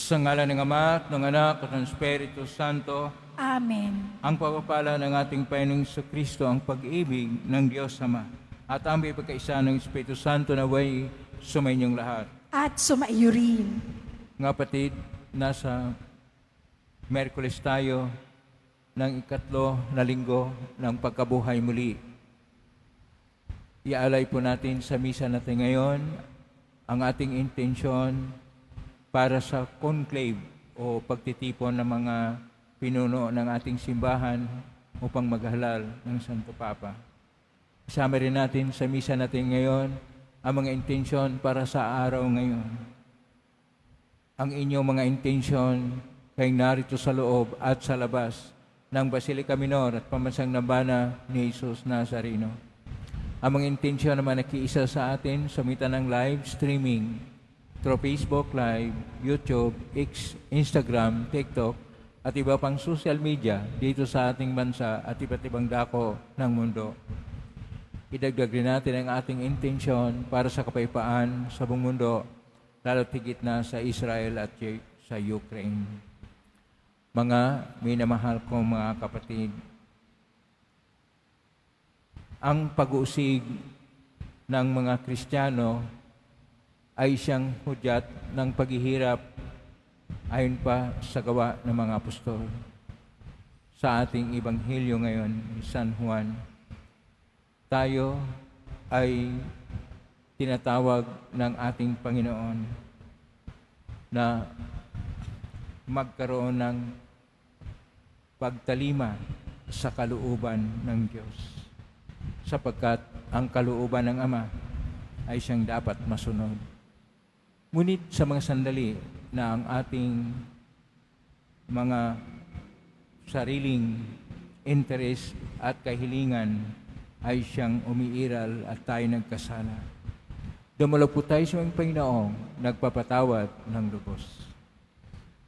Sa ngalan ng Ama at ng Anak at ng Espiritu Santo, Amen. ang pagpapala ng ating Panginoong Kristo, ang pag-ibig ng Diyos Ama, at ang pagkaisa ng Espiritu Santo na way sumainyong lahat. At sumaiyo rin. Mga kapatid, nasa Miyerkules tayo ng ikatlo na linggo ng pagkabuhay muli. Iaalay po natin sa misa natin ngayon ang ating intensyon para sa conclave o pagtitipon ng mga pinuno ng ating simbahan upang maghalal ng Santo Papa. Isama rin natin sa misa natin ngayon ang mga intensyon para sa araw ngayon. Ang inyong mga intensyon kay narito sa loob at sa labas ng Basilica Minor at Pamansang Nambana ni Jesus Nazareno. Ang mga intensyon naman nakiisa sa atin sa mitan ng live streaming through Facebook Live, YouTube, X, Instagram, TikTok, at iba pang social media dito sa ating bansa at iba't ibang dako ng mundo. Idagdag rin natin ang ating intensyon para sa kapayapaan sa buong mundo, lalo't higit na sa Israel at sa Ukraine. Mga minamahal kong mga kapatid, ang pag-uusig ng mga Kristiyano ay siyang hudyat ng paghihirap ayon pa sa gawa ng mga apostol. Sa ating Ebanghelyo ngayon, San Juan, tayo ay tinatawag ng ating Panginoon na magkaroon ng pagtalima sa kalooban ng Diyos, sapagkat ang kalooban ng Ama ay siyang dapat masunod. Ngunit sa mga sandali na ang ating mga sariling interes at kahilingan ay siyang umiiral at tayo nagkasala, dumalo po tayo sa mga Panginoong nagpapatawad ng lubos.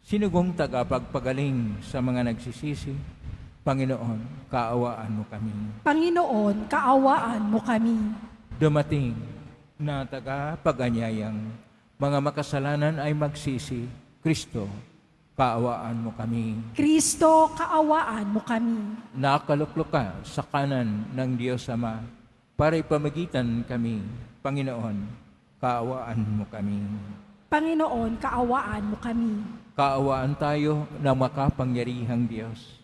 Sinugong tagapagpagaling sa mga nagsisisi, Panginoon, kaawaan mo kami. Panginoon, kaawaan mo kami. Dumating na tagapaganyayang mga makasalanan ay magsisi, Kristo, kaawaan mo kami. Kristo, kaawaan mo kami. Nakaluklok ka sa kanan ng Diyos Ama para ipamagitan kami, Panginoon, kaawaan mo kami. Panginoon, kaawaan mo kami. Kaawaan tayo ng makapangyarihang Diyos.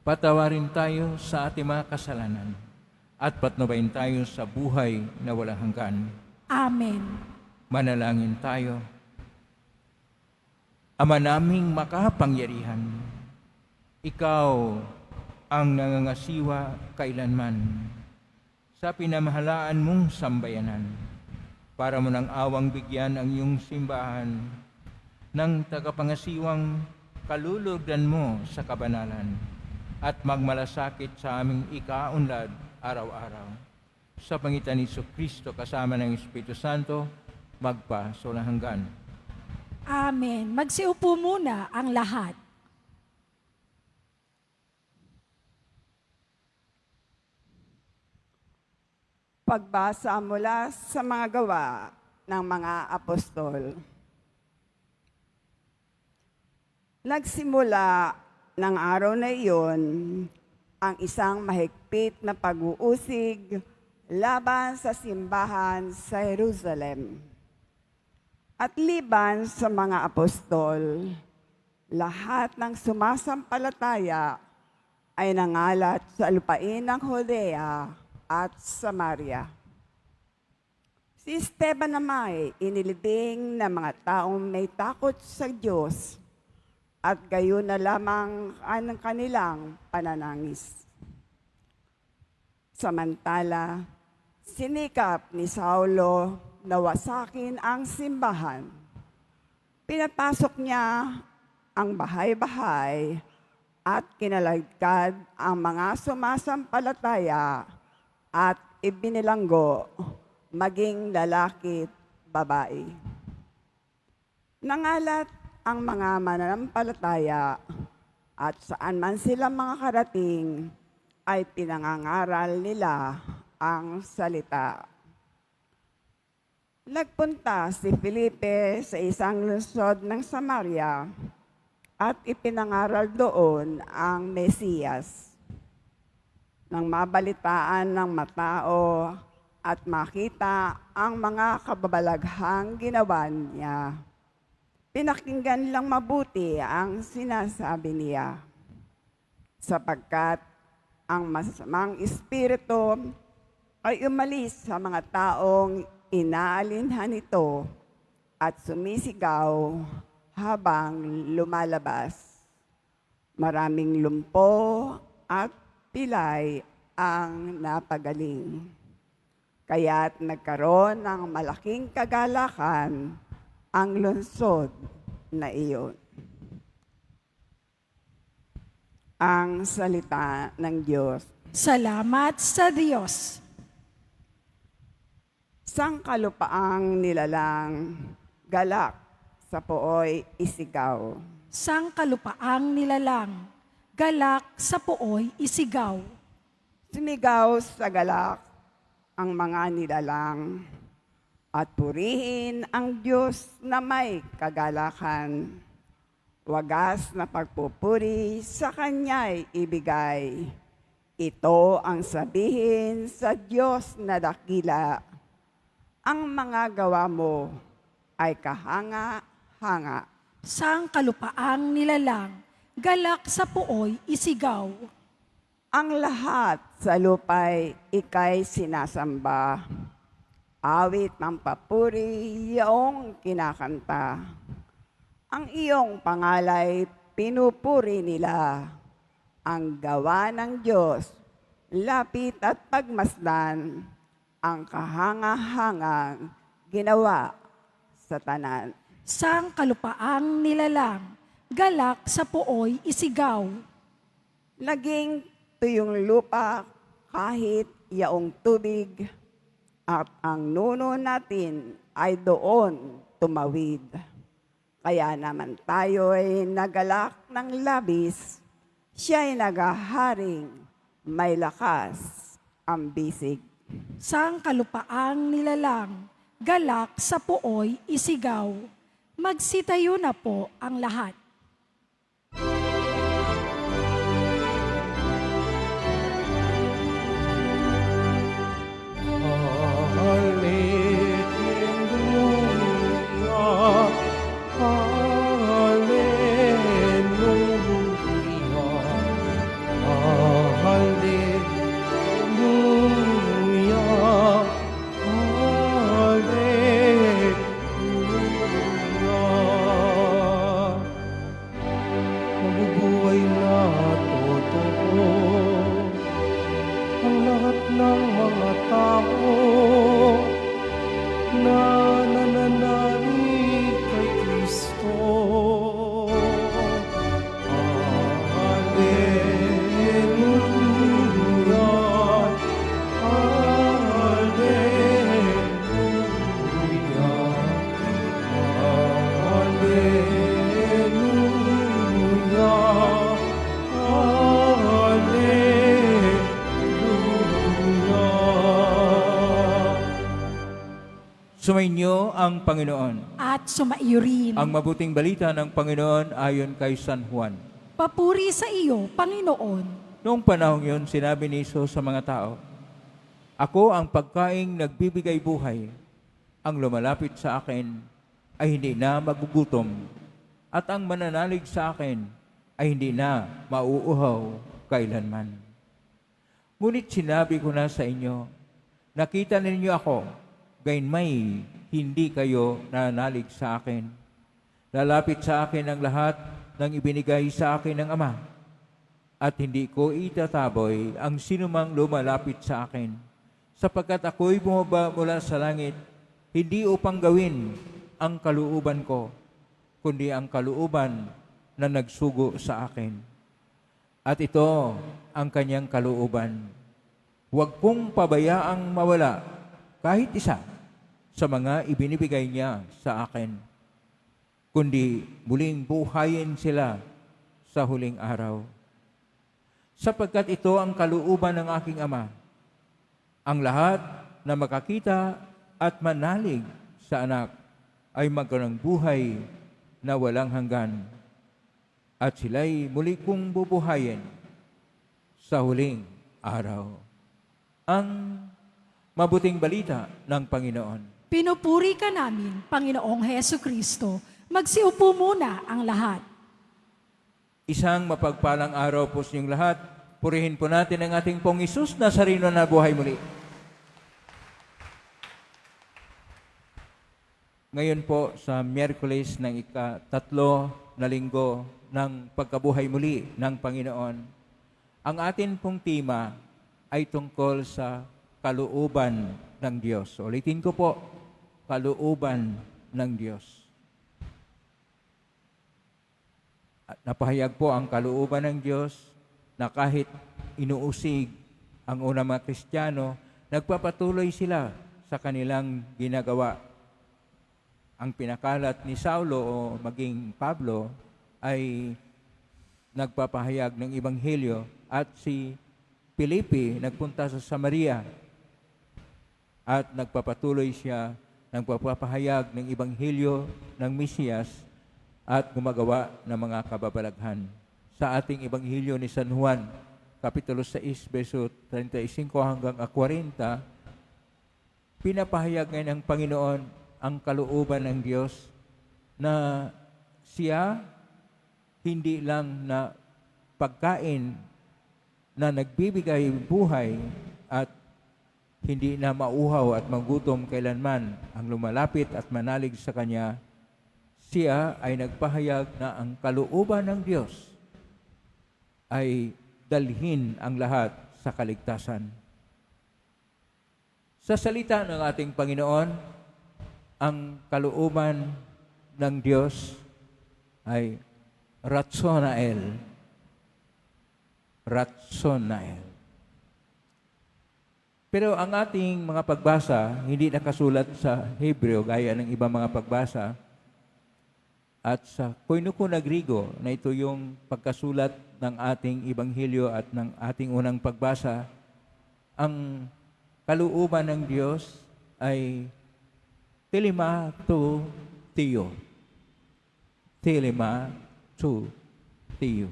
Patawarin tayo sa ating mga kasalanan at patnubayin tayo sa buhay na walang hanggan. Amen. Manalangin tayo. Ama naming makapangyarihan, Ikaw ang nangangasiwa kailanman sa pinamahalaan mong sambayanan para mo ng awang bigyan ang iyong simbahan ng tagapangasiwang kalulugdan mo sa kabanalan at magmalasakit sa aming ikaunlad araw-araw. Sa pangitan ni Kristo kasama ng Espiritu Santo, magpa-walang hanggan. Amen. Magsiupo muna ang lahat. Pagbasa mula sa mga gawa ng mga apostol. Nagsimula ng araw na iyon ang isang mahigpit na pag-uusig laban sa simbahan sa Jerusalem. At liban sa mga apostol, lahat ng sumasampalataya ay nangalat sa lupain ng Judea at Samaria. Si Esteban naman ay inilibing ng mga taong may takot sa Diyos at gayon na lamang ang kanilang pananangis. Samantala, sinikap ni Saulo na wasakin ang simbahan. Pinapasok niya ang bahay-bahay at kinalagkad ang mga sumasampalataya at ibinilanggo maging lalaki at babae. Nangalat ang mga mananampalataya at saan man sila mga karating ay pinangangaral nila ang salita. Nagpunta si Felipe sa isang lungsod ng Samaria at ipinangaral doon ang Mesiyas. Nang mabalitaan ng matao at makita ang mga kababalaghang ginawa niya, pinakinggan lang mabuti ang sinasabi niya, sapagkat ang masamang espiritu ay umalis sa mga taong inaalinhan nito at sumisigaw habang lumalabas. Maraming lumpo at pilay ang napagaling. Kaya't nagkaroon ng malaking kagalakan ang lungsod na iyon. Ang salita ng Diyos. Salamat sa Diyos. Sangkalupaang nilalang, galak sa pooy isigaw. Sangkalupaang nilalang, galak sa pooy isigaw. Sumigaw sa galak ang mga nilalang at purihin ang Diyos na may kagalakan. Wagas na pagpupuri sa Kanya'y ibigay. Ito ang sabihin sa Diyos na dakila. Ang mga gawa mo ay kahanga-hanga. Sangkalupaang nilalang, galak sa pooy isigaw. Ang lahat sa lupa'y ika'y sinasamba. Awit ng papuri iyong kinakanta. Ang iyong pangalay pinupuri nila. Ang gawa ng Diyos, lapit at pagmasdan, ang kahanga-hangang ginawa sa tanan. Sangkalupaang nilalang, galak sa pooy isigaw. Naging tuyong lupa kahit yaong tubig, at ang nuno natin ay doon tumawid. Kaya naman tayo'y nagalak ng labis, siya'y nagaharing may lakas ang bisig. Sangkalupaang nilalang, galak sa pooy isigaw. Magsitayo na po ang lahat. Mabubuhay na totoo ang lahat ng mga tao na nananalig kay Kristo. Hallelujah, Sumainyo ang Panginoon. At sumaiyo rin. Ang mabuting balita ng Panginoon ayon kay San Juan. Papuri sa iyo, Panginoon. Noong panahon yun, sinabi ni Jesus sa mga tao, Ako ang pagkaing nagbibigay buhay. Ang lumalapit sa akin ay hindi na magugutom, at ang mananalig sa akin ay hindi na mauuhaw kailanman. Ngunit sinabi ko na sa inyo, nakita ninyo ako, gayunmay hindi kayo nananalig sa akin. Lalapit sa akin ang lahat ng ibinigay sa akin ng Ama, at hindi ko itataboy ang sinumang lumalapit sa akin, sapagkat ako'y bumaba mula sa langit, hindi upang gawin ang kalooban ko, kundi ang kalooban na nagsugo sa akin. At ito ang kanyang kalooban. Huwag kong pabayaang mawala kahit isa sa mga ibinibigay niya sa akin, kundi muling buhayin sila sa huling araw. Sapagkat ito ang kalooban ng aking Ama, ang lahat na makakita at manalig sa anak ay magkaroon ng buhay na walang hanggan. At sila'y muli kong bubuhayin sa huling araw. Ang mabuting balita ng Panginoon. Pinupuri ka namin, Panginoong Heso Kristo. Magsiupo muna ang lahat. Isang mapagpalang araw po sa inyong lahat. Purihin po natin ang ating pong Isus na sarino na buhay muli. Ngayon po sa Miyerkules ng ika-3 na linggo ng pagkabuhay muli ng Panginoon, ang atin pong tema ay tungkol sa kalooban ng Diyos. Ulitin ko po, kalooban ng Diyos. At napahayag po ang kalooban ng Diyos na kahit inuusig ang unang mga Kristiyano, nagpapatuloy sila sa kanilang ginagawa. Ang pinakalat ni Saulo o maging Pablo ay nagpapahayag ng Ebanghelyo at si Filipe nagpunta sa Samaria at nagpapatuloy siya ng pagpapahayag ng Ebanghelyo ng Mesiyas at gumagawa ng mga kababalaghan. Sa ating Ebanghelyo ni San Juan, Kapitulo 6, verso 35 hanggang 40, pinapahayag ngayon ng Panginoon ang kalooban ng Diyos na siya hindi lang na pagkain na nagbibigay buhay at hindi na mauhaw at magutom kailanman ang lumalapit at manalig sa Kanya, siya ay nagpahayag na ang kalooban ng Diyos ay dalhin ang lahat sa kaligtasan. Sa salita ng ating Panginoon, ang kalooban ng Diyos ay ratsonael. Ratsonael. Pero ang ating mga pagbasa, hindi nakasulat sa Hebreo gaya ng ibang mga pagbasa. At sa Koinoko na Grigo, na ito yung pagkasulat ng ating Ebanghelyo at ng ating unang pagbasa, ang kalooban ng Diyos ay telema to theo. Telema to theo.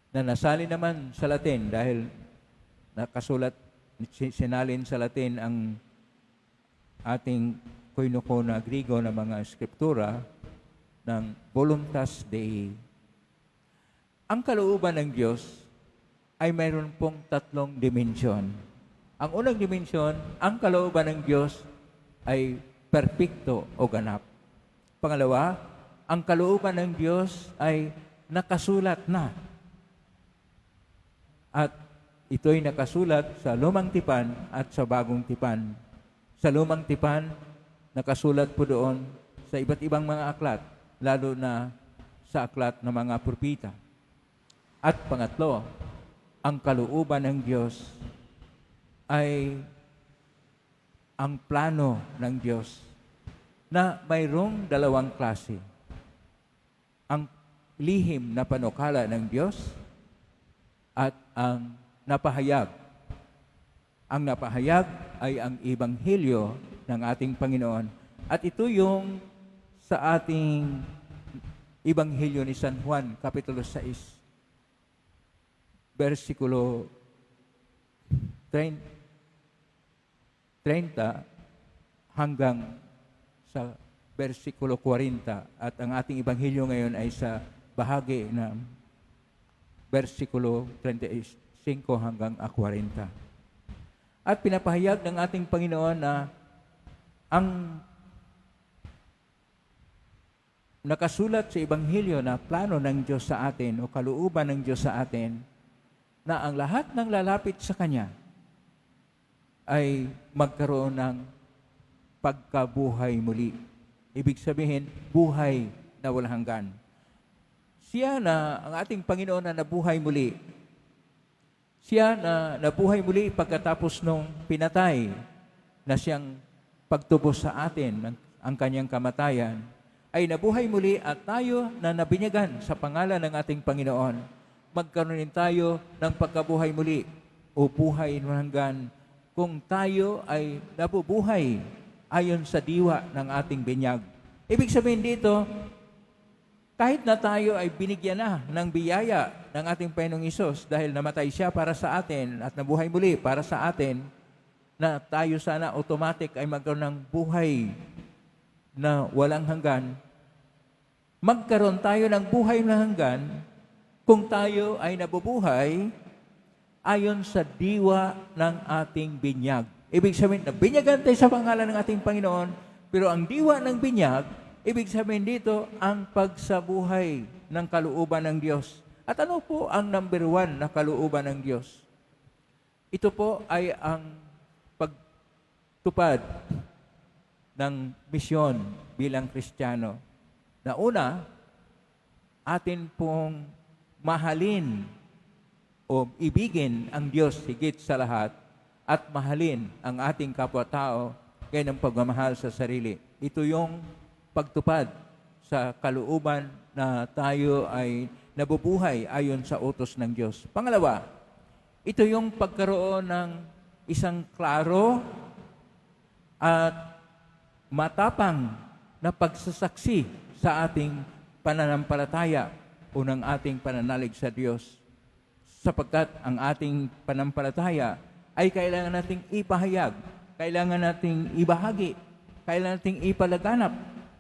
Na nasali naman sa Latin dahil nakasulat, sinalin sa Latin ang ating Koinoko na Grigo na mga skriptura ng voluntas Dei. Ang kalooban ng Diyos ay mayroon pong 3 dimensyon. Ang unang dimensyon, ang kalooban ng Diyos ay perpekto o ganap. Pangalawa, ang kalooban ng Diyos ay nakasulat na. At ito'y nakasulat sa Lumang Tipan at sa Bagong Tipan. Sa Lumang Tipan, nakasulat po doon sa iba't ibang mga aklat, lalo na sa aklat ng mga propeta. At pangatlo, ang kalooban ng Diyos ay ang plano ng Diyos na mayroong 2 klase. Ang lihim na panukala ng Diyos at ang napahayag. Ang napahayag ay ang Ebanghelyo ng ating Panginoon. At ito yung sa ating Ebanghelyo ni San Juan, Kapitulo 6, versikulo 30 hanggang sa versikulo 40. At ang ating Ebanghelyo ngayon ay sa bahagi ng versikulo 35 hanggang 40. At pinapahayag ng ating Panginoon na ang nakasulat sa Ebanghelyo na plano ng Diyos sa atin o kalooban ng Diyos sa atin na ang lahat ng lalapit sa Kanya ay magkaroon ng pagkabuhay muli. Ibig sabihin, buhay na walang hanggan. Siya na, ang ating Panginoon na nabuhay muli, siya na nabuhay muli pagkatapos nung pinatay na siyang pagtubos sa atin, ang Kanyang kamatayan, ay nabuhay muli at tayo na nabinyagan sa pangalan ng ating Panginoon, magkaroon din tayo ng pagkabuhay muli o buhay na hanggan kung tayo ay nabubuhay ayon sa diwa ng ating binyag. Ibig sabihin dito, kahit na tayo ay binigyan na ng biyaya ng ating Panginoong Hesus dahil namatay siya para sa atin at nabuhay muli para sa atin, na tayo sana automatic ay magkaroon ng buhay na walang hanggan, magkaroon tayo ng buhay na hanggan kung tayo ay nabubuhay ayon sa diwa ng ating binyag. Ibig sabihin, binyagan tayo sa pangalan ng ating Panginoon, pero ang diwa ng binyag, ibig sabihin dito, ang pagsabuhay ng kalooban ng Diyos. At ano po ang number 1 na kalooban ng Diyos? Ito po ay ang pagtupad ng misyon bilang Kristiyano. Na una, atin pong mahalin o ibigin ang Diyos higit sa lahat at mahalin ang ating kapwa-tao gaya ng pagmamahal sa sarili. Ito yung pagtupad sa kalooban na tayo ay nabubuhay ayon sa utos ng Diyos. Pangalawa, ito yung pagkaroon ng isang klaro at matapang na pagsasaksi sa ating pananampalataya o ng ating pananalig sa Diyos. Sapagkat ang ating pananampalataya ay kailangan nating ipahayag, kailangan nating ibahagi, kailangan nating ipalaganap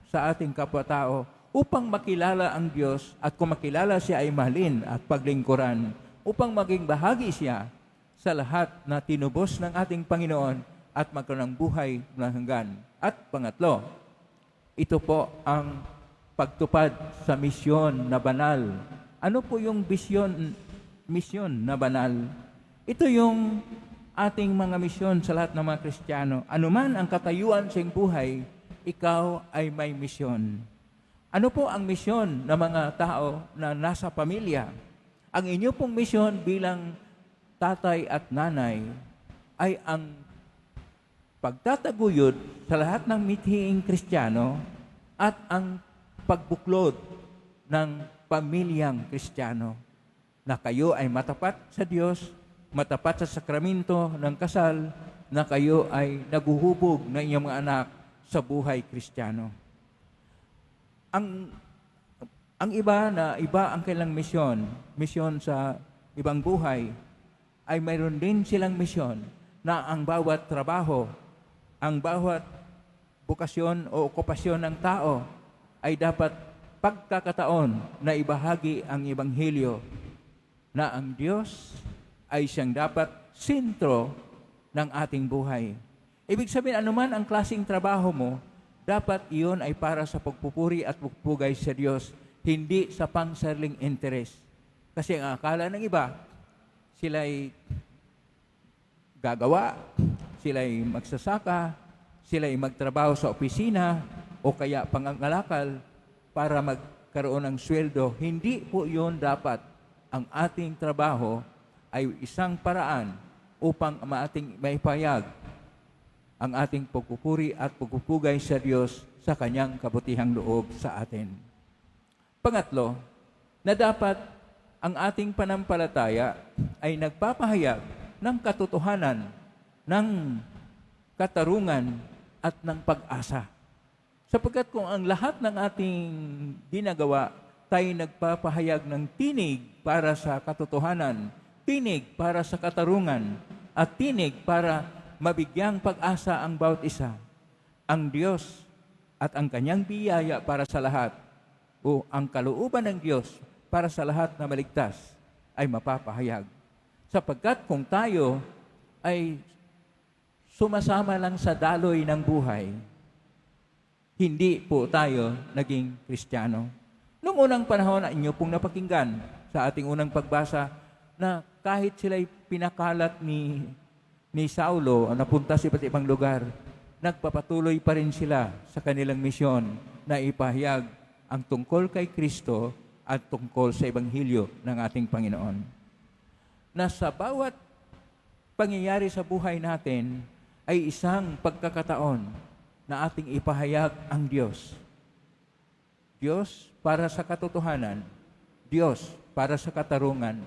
sa ating kapwa-tao upang makilala ang Diyos at kung makilala siya ay mahalin at paglingkuran upang maging bahagi siya sa lahat na tinubos ng ating Panginoon at magkaroon ng buhay na hanggan. At pangatlo, ito po ang pagtupad sa misyon na banal. Ano po yung misyon na banal? Ito yung ating mga misyon sa lahat ng mga Kristiyano. Anuman ang katayuan sa iyong buhay, ikaw ay may misyon. Ano po ang misyon ng mga tao na nasa pamilya? Ang inyo pong misyon bilang tatay at nanay ay ang pagtataguyod sa lahat ng mithiing Kristiyano at ang pagbuklod ng pamilyang Kristiyano na kayo ay matapat sa Diyos, matapat sa sakramento ng kasal, na kayo ay naguhubog ng inyong mga anak sa buhay Kristiyano. Ang iba ang kailang misyon sa ibang buhay, ay mayroon din silang misyon na ang bawat trabaho, ang bawat bukasyon o okupasyon ng tao ay dapat pagkakataon na ibahagi ang Ebanghelyo na ang Diyos ay siyang dapat sentro ng ating buhay. Ibig sabihin, anuman ang klaseng trabaho mo, dapat iyon ay para sa pagpupuri at pagpugay sa Diyos, hindi sa pangsariling interes. Kasi ang akala ng iba, sila'y gagawa, sila'y magsasaka, sila'y magtrabaho sa opisina, o kaya pangangalakal para magkaroon ng sweldo. Hindi po yun dapat. Ang ating trabaho ay isang paraan upang ating maipayag ang ating pagpupuri at pagpupugay sa Diyos sa Kanyang kabutihang loob sa atin. Pangatlo, na dapat ang ating panampalataya ay nagpapahayag ng katotohanan, ng katarungan at ng pag-asa. Sapagkat kung ang lahat ng ating ginagawa, tayo nagpapahayag ng tinig para sa katotohanan, tinig para sa katarungan, at tinig para mabigyang pag-asa ang bawat isa, ang Diyos at ang Kanyang biyaya para sa lahat, o ang kalooban ng Diyos para sa lahat na maligtas, ay mapapahayag. Sapagkat kung tayo ay sumasama lang sa daloy ng buhay, hindi po tayo naging Kristiyano. Noong unang panahon na inyo pong napakinggan sa ating unang pagbasa na kahit sila'y pinakalat ni Saulo, napunta sa iba't ibang lugar, nagpapatuloy pa rin sila sa kanilang misyon na ipahayag ang tungkol kay Kristo at tungkol sa Ebanghelyo ng ating Panginoon. Na sa bawat pangyayari sa buhay natin ay isang pagkakataon na ating ipahayag ang Diyos. Diyos para sa katotohanan, Diyos para sa katarungan,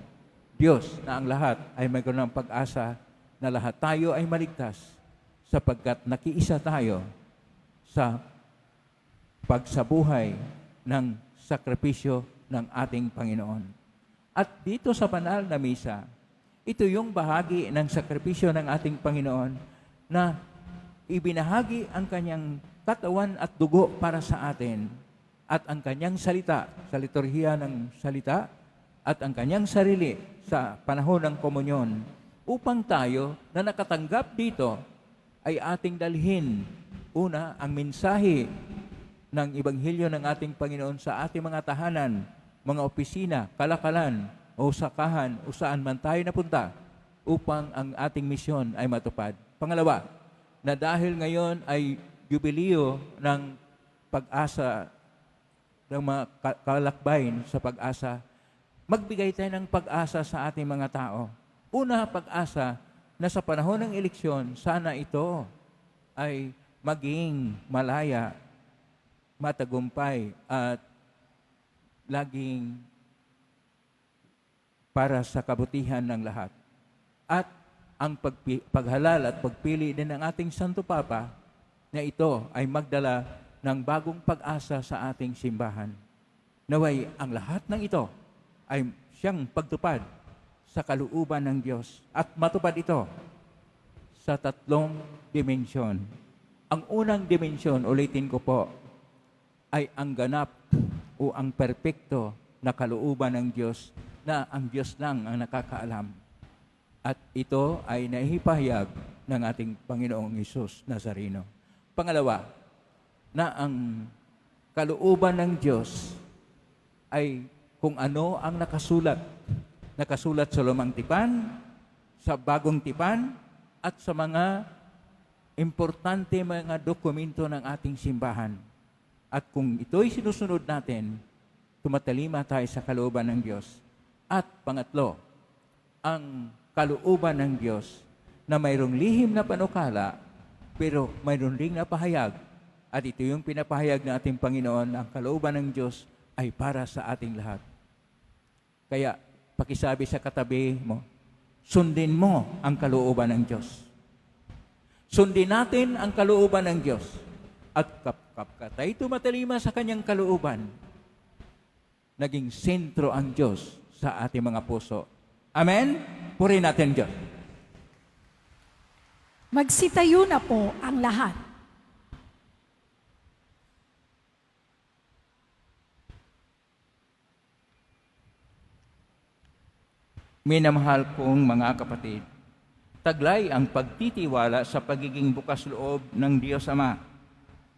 Diyos na ang lahat ay mayroon ng pag-asa na lahat tayo ay maligtas sapagkat nakiisa tayo sa pagsabuhay ng sakripisyo ng ating Panginoon. At dito sa banal na misa, ito yung bahagi ng sakripisyo ng ating Panginoon na ibinahagi ang kanyang katawan at dugo para sa atin at ang kanyang salita sa liturhiya ng salita at ang kanyang sarili sa panahon ng komunyon upang tayo na nakatanggap dito ay ating dalhin una ang mensahe ng Ebanghelyo ng ating Panginoon sa ating mga tahanan, mga opisina, kalakalan, o sakahan, o saan man tayo napunta upang ang ating misyon ay matupad. Pangalawa, na dahil ngayon ay jubileo ng pag-asa, ng mga kalakbayin sa pag-asa, magbigay tayo ng pag-asa sa ating mga tao. Una, pag-asa na sa panahon ng eleksyon, sana ito ay maging malaya, matagumpay at laging para sa kabutihan ng lahat. At ang paghalal at pagpili din ng ating Santo Papa na ito ay magdala ng bagong pag-asa sa ating simbahan. Naway ang lahat ng ito ay siyang pagtupad sa kalooban ng Diyos at matupad ito sa 3 dimensyon. Ang unang dimensyon, ulitin ko po, ay ang ganap o ang perpekto na kalooban ng Diyos na ang Diyos lang ang nakakaalam. At ito ay naihipahayag ng ating Panginoong Hesus Nazareno. Pangalawa, na ang kalooban ng Diyos ay kung ano ang nakasulat. Nakasulat sa lumang tipan, sa bagong tipan, at sa mga importante mga dokumento ng ating simbahan. At kung ito'y sinusunod natin, tumatalima tayo sa kalooban ng Diyos. At pangatlo, ang kalooban ng Diyos na mayroong lihim na panukala, pero mayroon ring napahayag. At ito yung pinapahayag ng ating Panginoon, ang kalooban ng Diyos ay para sa ating lahat. Kaya, pakisabi sa katabi mo, sundin mo ang kalooban ng Diyos. Sundin natin ang kalooban ng Diyos. At kapkat tayo tumatalima sa kanyang kalooban, naging sentro ang Diyos sa ating mga puso. Amen? Purihin natin Diyos. Magsitayo na po ang lahat. Minamahal kong mga kapatid, taglay ang pagtitiwala sa pagiging bukas loob ng Diyos Ama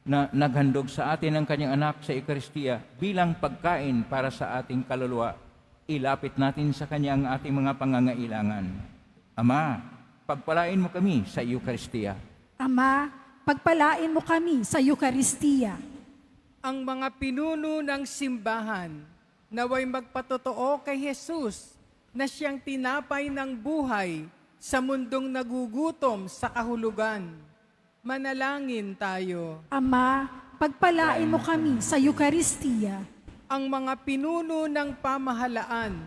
na naghandog sa atin ang kanyang anak sa Ekaristiya bilang pagkain para sa ating kaluluwa. Ilapit natin sa kanya ang ating mga pangangailangan. Ama, pagpalain mo kami sa Ekaristiya. Ama, pagpalain mo kami sa Eucharistia. Ang mga pinuno ng simbahan naway magpatotoo kay Jesus na siyang tinapay ng buhay sa mundong nagugutom sa kahulugan. Manalangin tayo. Ama, pagpalain mo kami sa Eucharistia. Ang mga pinuno ng pamahalaan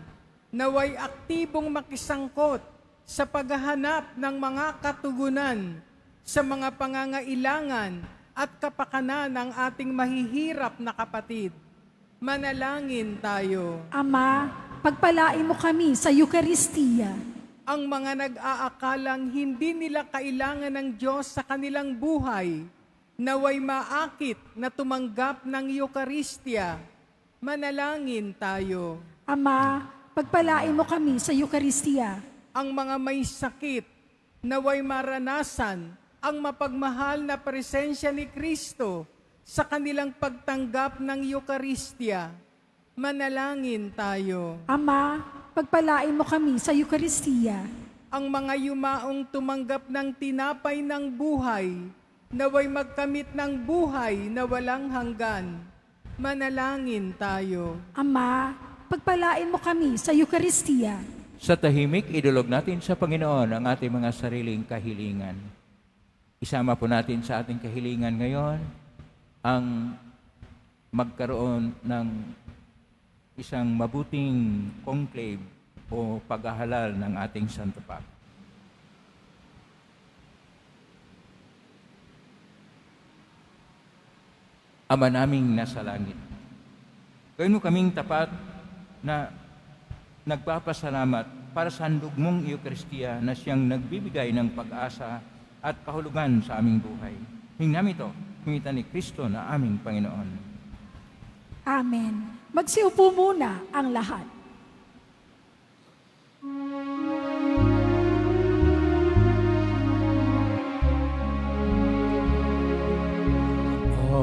naway aktibong makisangkot sa paghahanap ng mga katugunan sa mga pangangailangan at kapakanan ng ating mahihirap na kapatid. Manalangin tayo. Ama, pagpalain mo kami sa Eucharistia. Ang mga nag-aakalang hindi nila kailangan ng Diyos sa kanilang buhay, naway maakit na tumanggap ng Eucharistia. Manalangin tayo. Ama, pagpalain mo kami sa Eucharistia. Ang mga may sakit, naway maranasan ang mapagmahal na presensya ni Kristo sa kanilang pagtanggap ng Eucharistia. Manalangin tayo. Ama, pagpalain mo kami sa Eucharistia. Ang mga yumaong tumanggap ng tinapay ng buhay, naway magkamit ng buhay na walang hanggan. Manalangin tayo. Ama, pagpalain mo kami sa Eucharistia. Sa tahimik, idulog natin sa Panginoon ang ating mga sariling kahilingan. Isama po natin sa ating kahilingan ngayon ang magkaroon ng isang mabuting conclave o paghahalal ng ating Santo Papa. Ama naming nasa langit, gawin mo kaming tapat na nagpapasalamat para sa handog mong Eucharistia na siyang nagbibigay ng pag-asa at kahulugan sa aming buhay. Hingam ito, hingitan ni Kristo na aming Panginoon. Amen. Magsiupo muna ang lahat.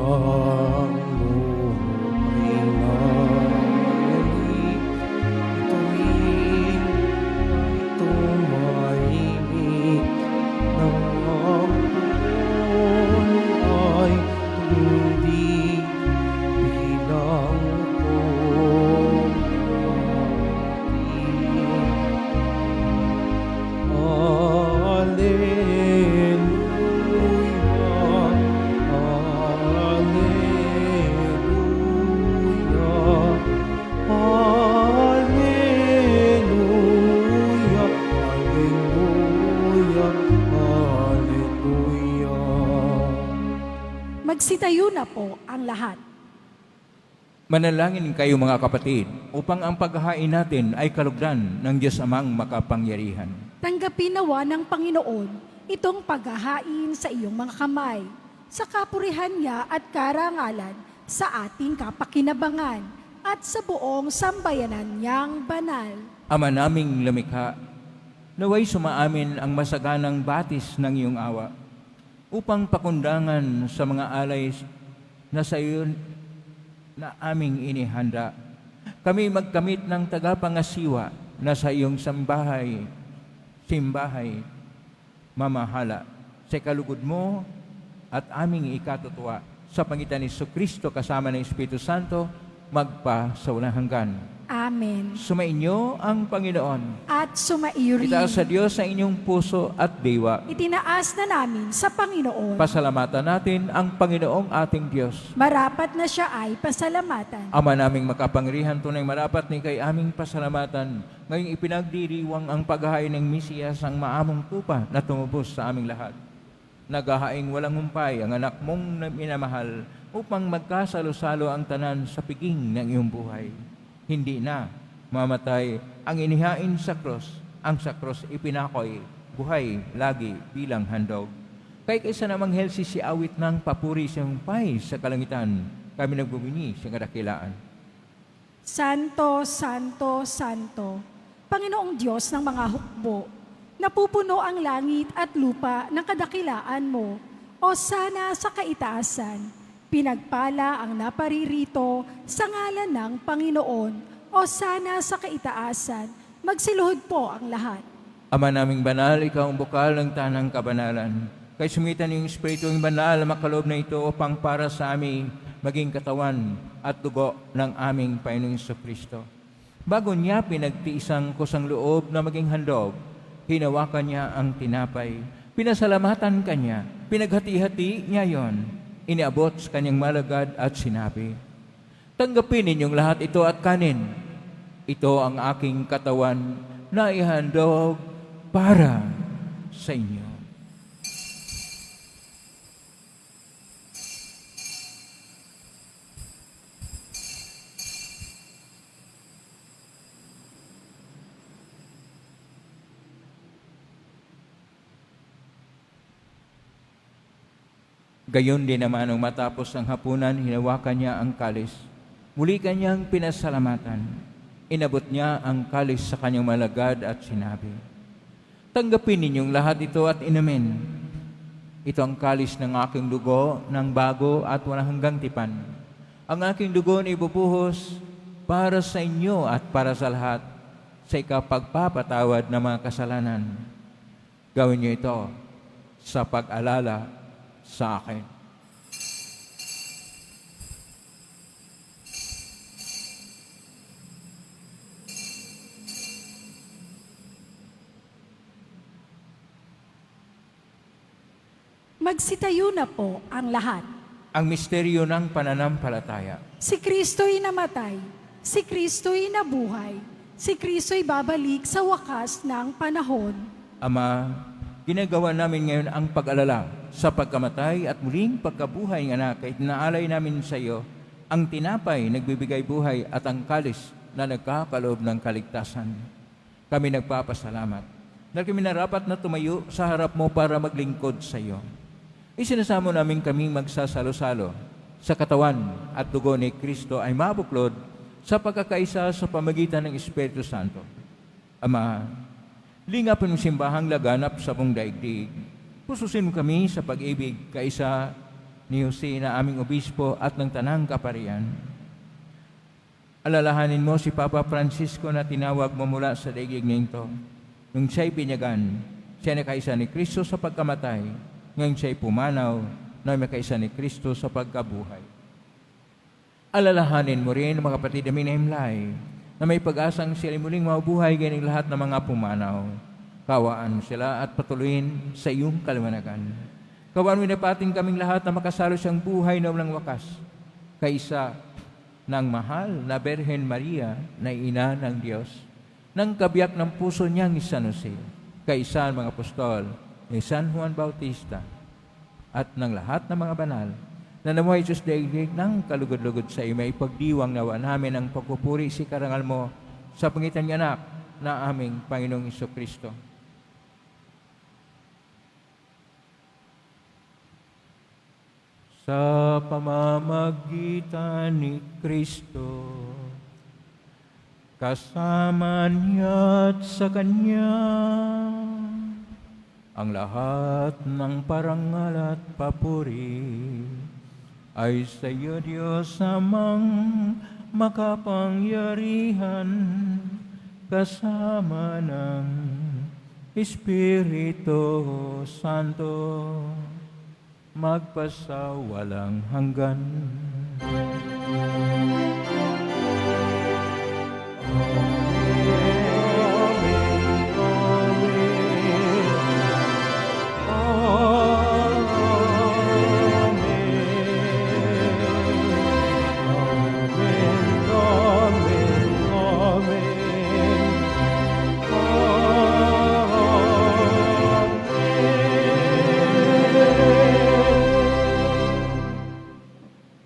Ang luma'y nalalik, tuwing tumahimik ng ampun ay hindi bilang Magsitayo na po ang lahat. Manalangin kayo mga kapatid, upang ang paghahain natin ay kalugdan ng Diyos Amang makapangyarihan. Tanggapin nawa ng Panginoon itong paghahain sa iyong mga kamay, sa kapurihan niya at karangalan sa ating kapakinabangan at sa buong sambayanan niyang banal. Ama naming lumikha, naway sumaamin ang masaganang batis ng iyong awa, upang pakundangan sa mga alay na sa iyo na aming inihanda. Kami magkamit ng tagapangasiwa na sa iyong simbahay, mamahala sa kalugod mo at aming ikatutuwa sa pangitan ni Kristo kasama ng Espiritu Santo, magpa sa walang hanggan. Amen. Sumainyo ang Panginoon. At sumaiyo rin. Itaas sa Diyos ang inyong puso at diwa. Itinaas na namin sa Panginoon. Pasalamatan natin ang Panginoong ating Diyos. Marapat na siya ay pasalamatan. Ama naming makapangyarihan, tunay marapat ni kay aming pasalamatan. Ngayong ipinagdiriwang ang paghahain ng Mesiyas, ang maamong tupa na tumubos sa aming lahat. Naghahaing walang humpay ang anak mong minamahal upang magkasalo-salo ang tanan sa piging ng iyong buhay. Hindi na mamatay ang inihain sa krus. Ang sa krus ipinakoy, buhay lagi bilang handog. Kay kaysa namang helsi si awit ng papuri siyang pay sa kalangitan, kami nagbumini sa kadakilaan. Santo, Santo, Santo, Panginoong Diyos ng mga hukbo, napupuno ang langit at lupa ng kadakilaan mo, o sana sa kaitaasan. Pinagpala ang naparirito sa ngalan ng Panginoon, o sana sa kaitaasan. Magsiluhod po ang lahat. Ama naming banal, ikaw ang bukal ng tanang kabanalan. Kay sumitan yung Espiritu ng banal, makalob na ito upang para sa aming maging katawan at dugo ng aming Panginoong Kristo. Bago niya pinagtiisang kusang loob na maging handog, hinawakan niya ang tinapay, pinasalamatan kanya, pinaghati-hati niya yon, iniabot sa kanyang malagad at sinabi, tanggapin ninyong lahat ito at kanin. Ito ang aking katawan na ihandog para sa inyo. Gayon din naman nung matapos ang hapunan, hinawakan niya ang kalis. Muli kanyang pinasalamatan. Inabot niya ang kalis sa kanyang malagad at sinabi, tanggapin ninyong lahat ito at inumin. Ito ang kalis ng aking dugo ng bago at walang hanggang tipan. Ang aking dugo na ibubuhos para sa inyo at para sa lahat sa ikapagpapatawad ng mga kasalanan. Gawin niyo ito sa pag-alala sa akin. Magsitayo na po ang lahat. Ang misteryo ng pananampalataya. Si Kristo'y namatay, si Kristo'y nabuhay, si Kristo'y babalik sa wakas ng panahon. Ama, ginagawa namin ngayon ang pag-alala sa pagkamatay at muling pagkabuhay ng anak, kahit naalay namin sa iyo ang tinapay nagbibigay buhay at ang kalis na nagkakaloob ng kaligtasan. Kami nagpapasalamat dahil kami narapat na tumayo sa harap mo para maglingkod sa iyo. Isinasamo namin kaming magsasalo-salo sa katawan at dugo ni Kristo ay mabuklod sa pagkakaisa sa pamagitan ng Espiritu Santo. Ama, lingapin mo simbahang laganap sa buong daigdig. Pususin mo kami sa pag-ibig kaisa ni Jose na aming obispo at ng tanang kaparian. Alalahanin mo si Papa Francisco na tinawag mo mula sa daigdig nito. Nung siya'y binyagan, siya na kaisa ni Kristo sa pagkamatay. Ngayon siya'y pumanaw na may kaisa ni Kristo sa pagkabuhay. Alalahanin mo rin, mga kapatid namin na himlay, na may pag-asang sila muling mabuhay ganyan lahat ng mga pumanaw. Kawaan mo sila at patuloyin sa iyong kaliwanagan. Kawaan mo napatin kaming lahat na makasalo siyang buhay na walang wakas, kaisa ng mahal na Birhen Maria na ina ng Diyos, ng kabiyak ng puso niyang ni San Jose, kaisa ng mga apostol ni San Juan Bautista, at ng lahat ng mga banal na namuhay Diyos daigdig ng kalugod-lugod sa iyo. May pagdiwang nawa namin ang pagpupuri si karangal mo sa pangitan ng anak na aming Panginoong Jesucristo. Sa pamamagitan ni Kristo, kasama niya at sa Kanya, ang lahat ng parangal at papuri ay sa iyo, Diyos amang makapangyarihan, kasama ng Espiritu Santo, magpasawalang hanggan.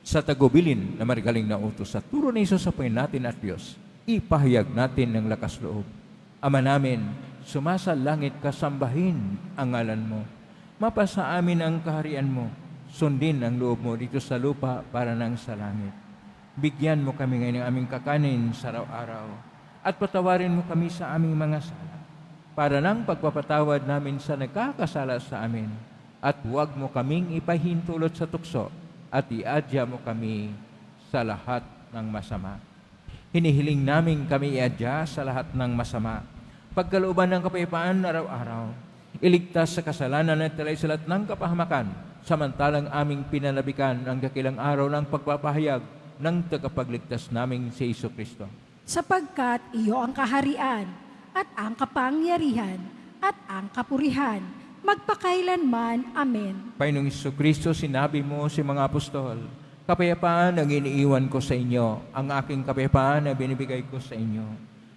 Sa tagubilin na marigaling na utos sa turo ni Jesus sa Panginoon natin at Diyos, ipahayag natin ng lakas loob. Ama namin, sumasalangit ka, sambahin ang ngalan mo. Mapasa amin ang kaharian mo, sundin ang loob mo dito sa lupa para nang sa langit. Bigyan mo kami ngayon ng aming kakanin sa araw-araw at patawarin mo kami sa aming mga sala para nang pagpapatawad namin sa nagkakasala sa amin, at huwag mo kaming ipahintulot sa tukso at iadya mo kami sa lahat ng masama. Hinihiling namin kami iadya sa lahat ng masama, pagkalooban ng kapayapaan araw-araw, iligtas sa kasalanan at talay sa lahat ng kapahamakan, samantalang aming pinanabikan ang dakilang araw ng pagpapahayag ng tagapagligtas naming si Jesucristo. Sapagkat iyo ang kaharian, at ang kapangyarihan, at ang kapurihan, magpakailanman. Amen. Panginoong Jesucristo, sinabi mo si mga apostol, kapayapaan ang iniiwan ko sa inyo, ang aking kapayapaan na binibigay ko sa inyo.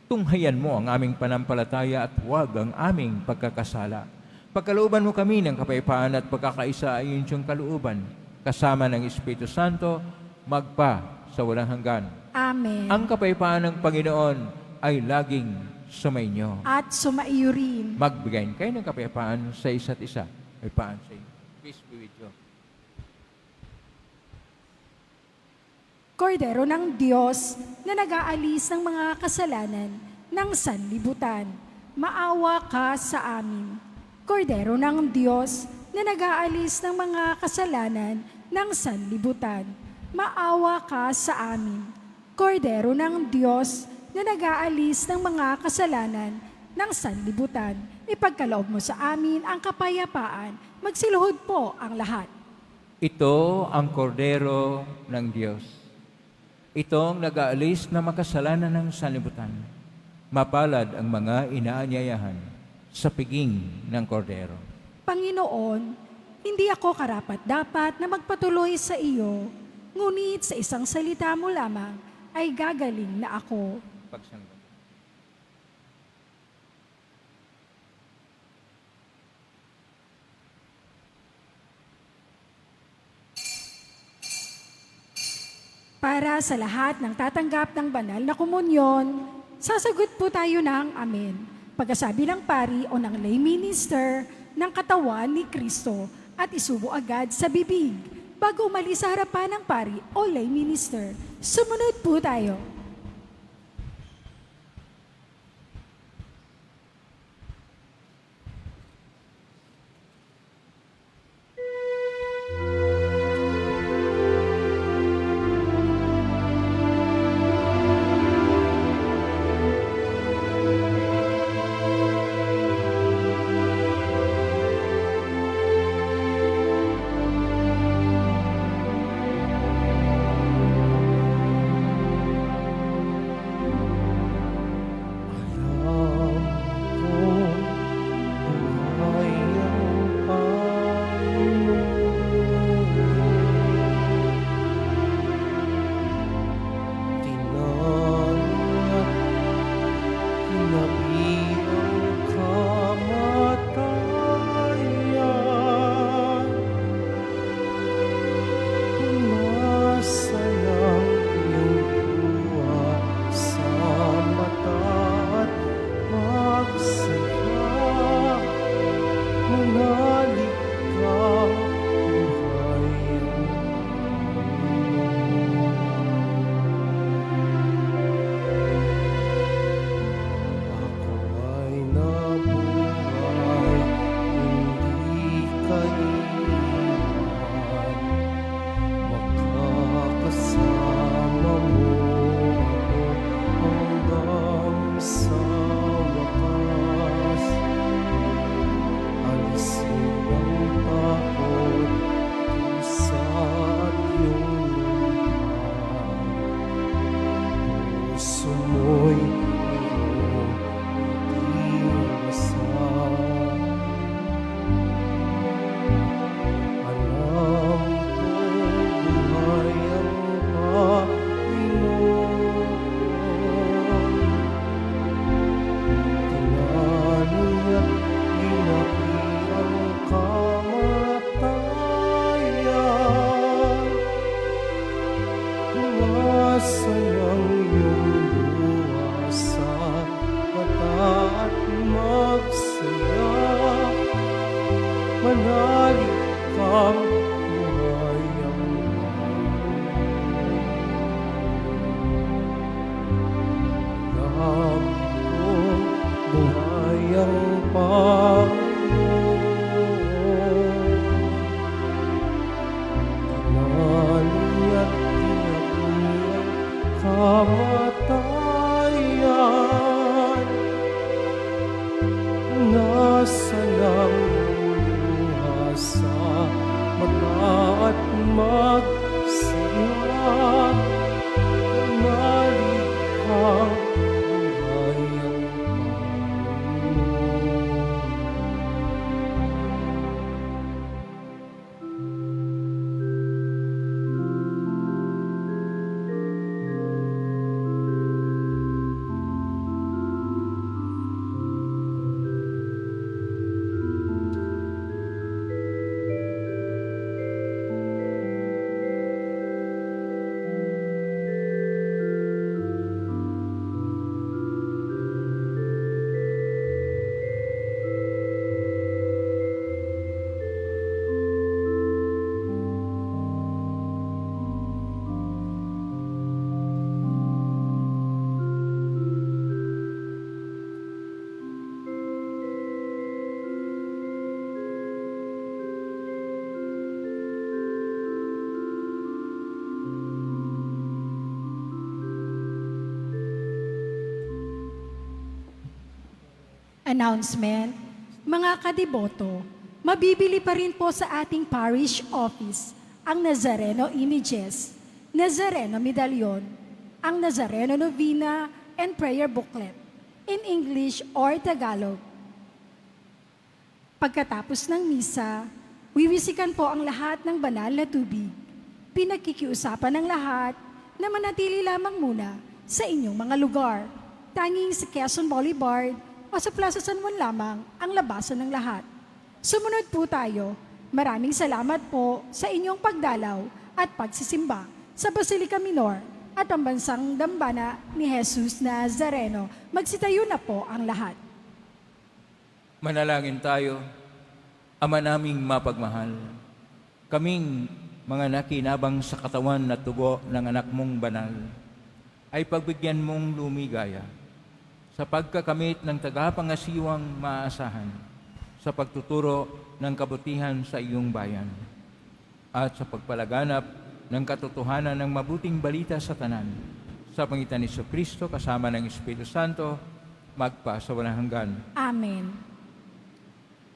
Tunghayan mo ang aming panampalataya at huwag ang aming pagkakasala. Pagkalooban mo kami ng kapayapaan at pagkakaisa ay iyong kalooban, kasama ng Espiritu Santo, magpa sa walang hanggan. Amen. Ang kapayapaan ng Panginoon ay laging sumainyo. At sumaiyo rin. Magbigayin kayo ng kapayapaan sa isa't isa. Kapayapaan sa inyo. Peace be with you. Kordero ng Diyos na nag-aalis ng mga kasalanan ng sanlibutan, maawa ka sa amin. Kordero ng Diyos na nag-aalis ng mga kasalanan ng sanlibutan, maawa ka sa amin. Kordero ng Diyos na nag-aalis ng mga kasalanan ng sanlibutan, ipagkaloob mo sa amin ang kapayapaan. Magsiluhod po ang lahat. Ito ang kordero ng Diyos. Itong nag-aalis na makasalanan ng sanlibutan. Mapalad ang mga inaanyayahan sa piging ng kordero. Panginoon, hindi ako karapat-dapat na magpatuloy sa iyo, ngunit sa isang salita mo lamang ay gagaling na ako. Pagsangga. Para sa lahat ng tatanggap ng banal na komunyon, sasagot po tayo ng Amen. Pagkasabi ng pari o ng lay minister ng katawan ni Kristo at isubo agad sa bibig bago umalis sa harapan ng pari o lay minister. Sumunod po tayo. Announcement, mga kadiboto, mabibili pa rin po sa ating parish office ang Nazareno images, Nazareno medallion, ang Nazareno novena and prayer booklet in English or Tagalog. Pagkatapos ng misa, wiwisikan po ang lahat ng banal na tubig. Pinagkikiusapan ng lahat na manatili lamang muna sa inyong mga lugar. Tanging sa Quezon Boulevard o sa Plaza San Juan lamang ang labasan ng lahat. Sumunod po tayo. Maraming salamat po sa inyong pagdalaw at pagsisimba sa Basilica Minor at ang bansang dambana ni Jesus Nazareno. Magsitayo na po ang lahat. Manalangin tayo. Ama naming mapagmahal, kaming mga nakinabang sa katawan na tugo ng anak mong banal, ay pagbigyan mong lumigaya sa pagkakamit ng tagapangasiwang maaasahan sa pagtuturo ng kabutihan sa iyong bayan at sa pagpalaganap ng katotohanan ng mabuting balita sa tanan sa pangitan ni Kristo kasama ng Espiritu Santo magpa sa walang hanggan. Amen.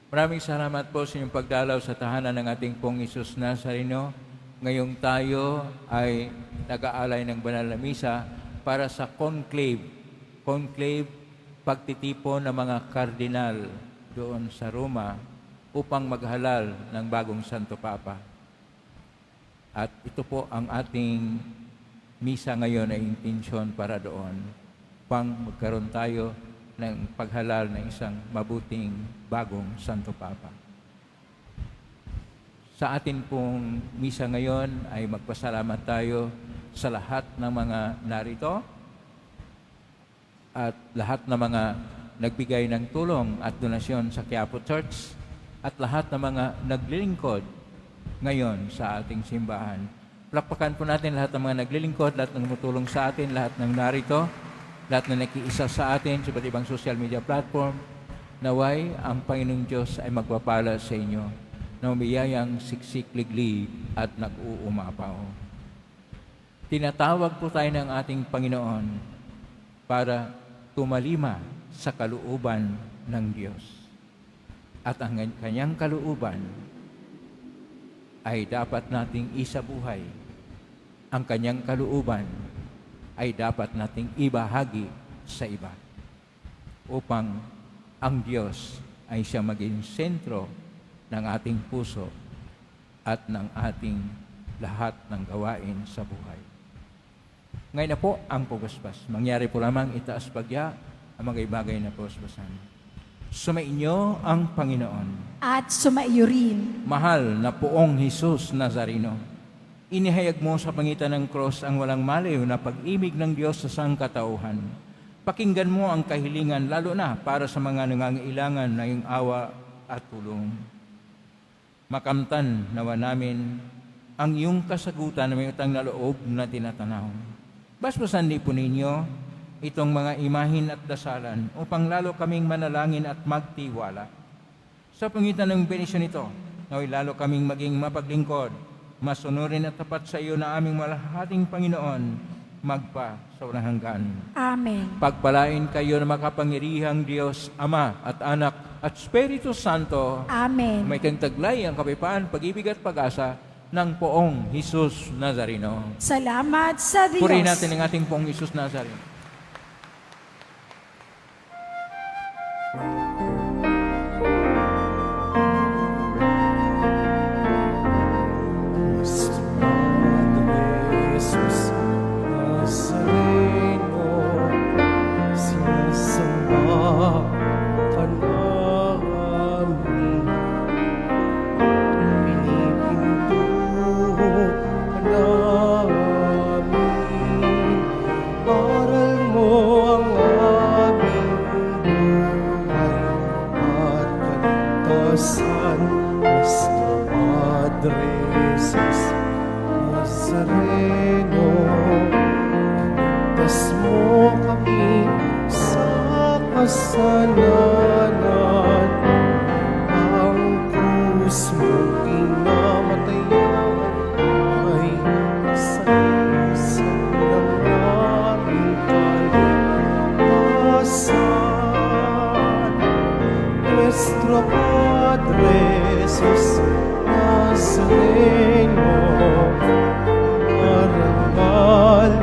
Maraming salamat po sa inyong pagdalaw sa tahanan ng ating pong Isus Nazareno. Ngayong tayo ay nag-aalay ng banal na misa para sa conclave. Conclave, pagtitipon ng mga kardinal doon sa Roma upang maghalal ng bagong Santo Papa. At ito po ang ating misa ngayon ay intensyon para doon. Pang magkaroon tayo ng paghalal ng isang mabuting bagong Santo Papa. Sa atin pong misa ngayon ay magpasalamat tayo sa lahat ng mga narito at lahat ng mga nagbigay ng tulong at donasyon sa Quiapo Church at lahat ng mga naglilingkod ngayon sa ating simbahan. Palakpakan po natin lahat ng mga naglilingkod, lahat ng tumutulong sa atin, lahat ng narito, lahat na nakiisa sa atin sa iba't ibang social media platform. Naway ang Panginoong Diyos ay magpapala sa inyo na umiyayang siksik, liglig at nag-uumapaw. Tinatawag po tayo ng ating Panginoon para tumalima sa kalooban ng Diyos. At ang kanyang kalooban ay dapat nating isabuhay. Ang kanyang kalooban ay dapat nating ibahagi sa iba upang ang Diyos ay siya maging sentro ng ating puso at ng ating lahat ng gawain sa buhay. Ngayon na po ang paguspas. Mangyari po lamang itaas pagya ang mga bagay na puspasan. Sumainyo ang Panginoon. At sumaiyo rin. Mahal na poong Jesus Nazareno, inihayag mo sa pangitan ng cross ang walang maliw na pag-ibig ng Diyos sa sangkatauhan. Pakinggan mo ang kahilingan lalo na para sa mga nangangailangan na iyong awa at tulong. Makamtan nawa namin ang iyong kasagutan na may utang na loob na tinatanaw. Basbasan din po ninyo itong mga imahin at dasalan upang lalo kaming manalangin at magtiwala. Sa pangitan ng benisyon nito, naway lalo kaming maging mapaglingkod, masunurin at tapat sa iyo na aming malahating Panginoon, magpa sa walang hanggan. Amen. Pagpalain kayo na makapangyarihang Diyos, Ama at Anak at Espiritu Santo. Amen. May kang taglay ang kapayapaan, pag-ibig at pag-asa ng poong Jesus Nazareno. Salamat sa Diyos. Purihin natin ang ating poong Jesus Nazareno. Kasalanan ang krus mo kinamatayan ay saysay ng aming kaligtasan. Nuestro Padre Jesus Nazareno, marangal